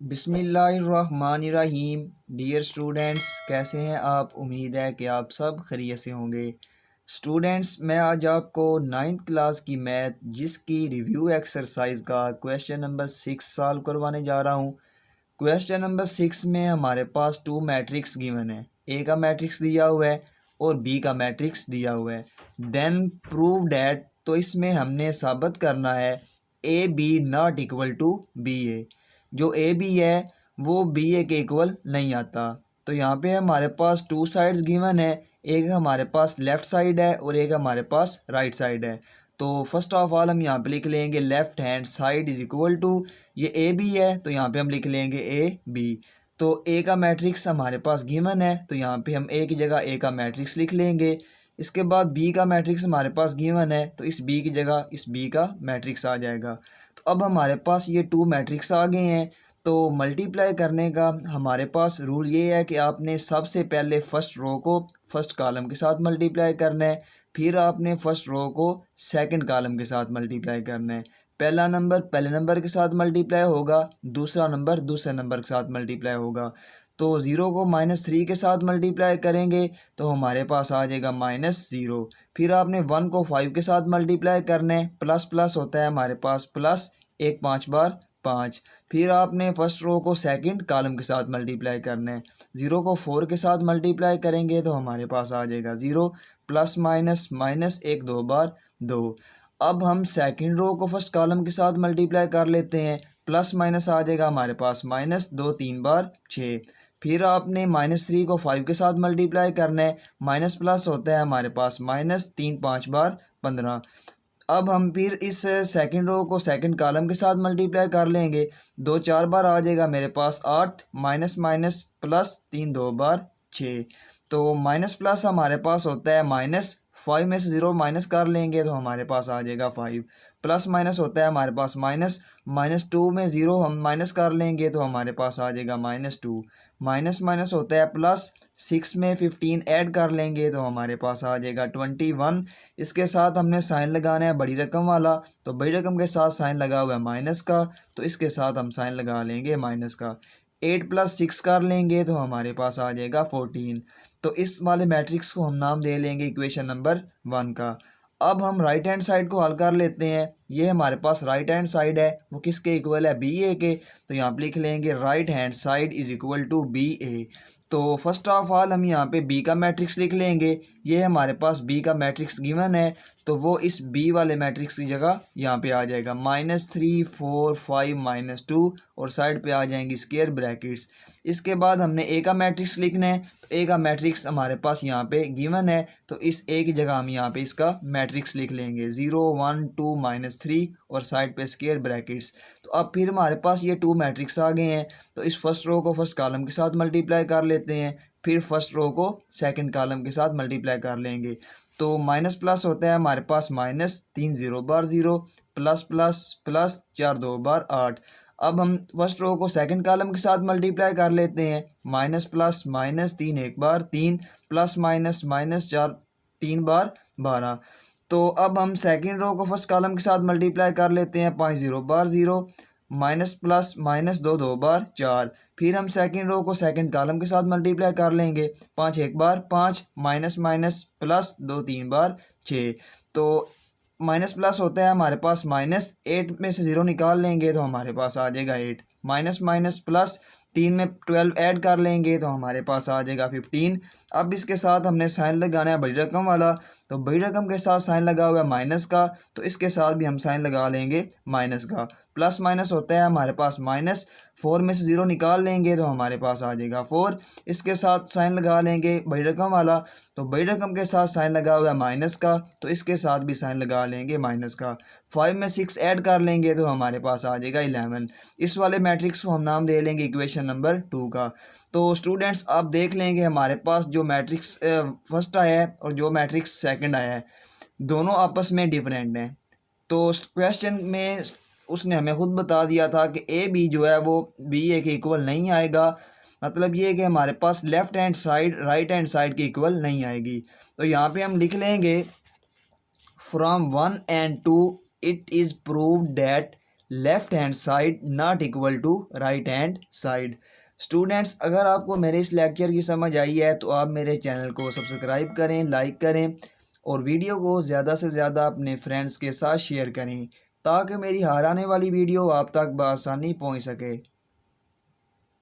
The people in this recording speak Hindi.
बिस्मिल्लाहिर्रहमानिर्रहीम। डियर स्टूडेंट्स, कैसे हैं आप? उम्मीद है कि आप सब खैरियत से होंगे। स्टूडेंट्स, मैं आज आपको 9th क्लास की मैथ जिसकी रिव्यू एक्सरसाइज का क्वेश्चन नंबर 6 सॉल्व करवाने जा रहा हूँ। क्वेश्चन नंबर 6 में हमारे पास 2 मैट्रिक्स गिवन है। ए का मैट्रिक्स दिया हुआ है और बी का मैट्रिक्स दिया हुआ है। देन प्रूव डैट, तो इसमें हमने साबित करना है A B not equal to B A. जो ए बी है वो बी ए के इक्वल नहीं आता। तो यहाँ पे हमारे पास 2 साइड्स गिवन है, एक हमारे पास लेफ़्ट साइड है और एक हमारे पास राइट साइड है। तो फर्स्ट ऑफ ऑल हम यहाँ पे लिख लेंगे left hand side is equal to, ये ए बी है तो यहाँ पे हम लिख लेंगे ए बी। तो ए का मैट्रिक्स हमारे पास गिवन है तो यहाँ पे हम ए की जगह ए का मैट्रिक्स लिख लेंगे। इसके बाद बी का मैट्रिक्स हमारे पास गिवन है तो इस बी की जगह इस बी का मैट्रिक्स आ जाएगा। तो अब हमारे पास ये 2 मैट्रिक्स आ गए हैं। तो मल्टीप्लाई करने का हमारे पास रूल ये है कि आपने सबसे पहले फर्स्ट रो को फर्स्ट कॉलम के साथ मल्टीप्लाई करना है, फिर आपने फर्स्ट रो को सेकंड कॉलम के साथ मल्टीप्लाई करना है। पहला नंबर पहले नंबर के साथ मल्टीप्लाई होगा, दूसरा नंबर दूसरे नंबर के साथ मल्टीप्लाई होगा। तो 0 को -3 के साथ मल्टीप्लाई करेंगे तो हमारे पास आ जाएगा -0। फिर आपने 1 को 5 के साथ मल्टीप्लाई करना है, प्लस प्लस होता है हमारे पास प्लस, 1 5 बार 5। फिर आपने फर्स्ट रो को सेकंड कॉलम के साथ मल्टीप्लाई करना है, 0 को 4 के साथ मल्टीप्लाई करेंगे तो हमारे पास आ जाएगा 0, प्लस माइनस माइनस 1 2 बार 2। अब हम सेकंड रो को फर्स्ट कॉलम के साथ मल्टीप्लाई कर लेते हैं, प्लस माइनस आ जाएगा हमारे पास माइनस 2 3 बार 6। फिर आपने -3 को 5 के साथ मल्टीप्लाई करना है, माइनस प्लस होता है हमारे पास -3 5 बार 15। अब हम फिर इस सेकंड रो को सेकंड कॉलम के साथ मल्टीप्लाई कर लेंगे, 2 4 बार आ जाएगा मेरे पास 8, माइनस माइनस प्लस 3 2 बार 6। तो माइनस प्लस हमारे पास होता है माइनस, 5 में से 0 माइनस कर लेंगे तो हमारे पास आ जाएगा 5। प्लस माइनस होता है हमारे पास माइनस, -2 में 0 हम माइनस कर लेंगे तो हमारे पास आ जाएगा -2। माइनस माइनस होता है प्लस, 6 में 15 ऐड कर लेंगे तो हमारे पास आ जाएगा 21। इसके साथ हमने साइन लगाना है बड़ी रकम वाला, तो बड़ी रकम के साथ साइन लगा हुआ है माइनस का, तो इसके साथ हम साइन लगा लेंगे माइनस का। 8 + 6 कर लेंगे तो हमारे पास आ जाएगा 14। तो इस वाले मैट्रिक्स को हम नाम दे लेंगे इक्वेशन नंबर 1 का। अब हम राइट हैंड साइड को हल कर लेते हैं। ये हमारे पास राइट हैंड साइड है वो किसके इक्वल है, बी ए के। तो यहाँ पे लिख लेंगे right hand side is equal to B A. तो फर्स्ट ऑफ ऑल हम यहाँ पे बी का मैट्रिक्स लिख लेंगे। ये हमारे पास बी का मैट्रिक्स गिवन है तो वो इस बी वाले मैट्रिक्स की जगह यहाँ पे आ जाएगा -3 4 5 -2 और साइड पे आ जाएंगी स्क्वायर ब्रैकेट्स। इसके बाद हमने ए का मैट्रिक्स लिखना है, तो ए का मैट्रिक्स हमारे पास यहाँ पे गिवन है तो इस ए की जगह हम यहाँ पे इसका मैट्रिक्स लिख लेंगे 0 1 2 -3 और साइड पे स्क्वायर ब्रैकेट्स। तो अब फिर हमारे पास ये 2 मैट्रिक्स आ गए हैं तो इस फर्स्ट रो को फर्स्ट कॉलम के साथ मल्टीप्लाई कर लेते हैं, फिर फर्स्ट रो को सेकंड कॉलम के साथ मल्टीप्लाई कर लेंगे। तो माइनस प्लस होता है हमारे पास -3 0 बार 0, प्लस प्लस प्लस 4 2 बार 8। अब हम फर्स्ट रो को सेकंड कॉलम के साथ मल्टीप्लाई कर लेते हैं, माइनस प्लस -3 1 बार 3, प्लस माइनस -4 3 बार 12। तो अब हम सेकंड रो को फर्स्ट कॉलम के साथ मल्टीप्लाई कर लेते हैं, 5 0 बार 0, माइनस प्लस माइनस 2 2 बार 4। फिर हम सेकंड रो को सेकंड कॉलम के साथ मल्टीप्लाई कर लेंगे, 5 1 बार 5, माइनस माइनस प्लस 2 3 बार 6। तो माइनस प्लस होता है हमारे पास माइनस, 8 में से 0 निकाल लेंगे तो हमारे पास आ जाएगा 8, माइनस माइनस प्लस 3 में 12 ऐड कर लेंगे तो हमारे पास आ जाएगा 15। अब इसके साथ हमने साइन लगाना है बड़ी रकम वाला, तो बड़ी रकम के साथ साइन लगा हुआ है माइनस का, तो इसके साथ भी हम साइन लगा लेंगे माइनस का। प्लस माइनस होता है हमारे पास माइनस, 4 में से 0 निकाल लेंगे तो हमारे पास आ जाएगा 4। इसके साथ साइन लगा लेंगे बड़ी रकम वाला, तो बड़ी रकम के साथ साइन लगा हुआ है माइनस का, तो इसके साथ भी साइन लगा लेंगे माइनस का। 5 में 6 ऐड कर लेंगे तो हमारे पास आ जाएगा 11। इस वाले मैट्रिक्स को हम नाम दे लेंगे इक्वेशन नंबर 2 का। तो स्टूडेंट्स आप देख लेंगे हमारे पास जो मैट्रिक्स फर्स्ट आया है और जो मैट्रिक्स सेकंड आया है दोनों आपस में डिफरेंट हैं। तो क्वेश्चन में उसने हमें खुद बता दिया था कि ए बी जो है वो बी ए के इक्वल नहीं आएगा, मतलब ये है कि हमारे पास left hand side right hand side के इक्वल नहीं आएगी। तो यहाँ पे हम लिख लेंगे from 1 and 2 it is proved that left hand side not equal to right hand side. Students, अगर आपको मेरे इस लेक्चर की समझ आई है तो आप मेरे चैनल को सब्सक्राइब करें, लाइक करें और वीडियो को ज़्यादा से ज़्यादा अपने फ्रेंड्स के साथ शेयर करें ताकि मेरी हर आने वाली वीडियो आप तक बआसानी पहुंच सके।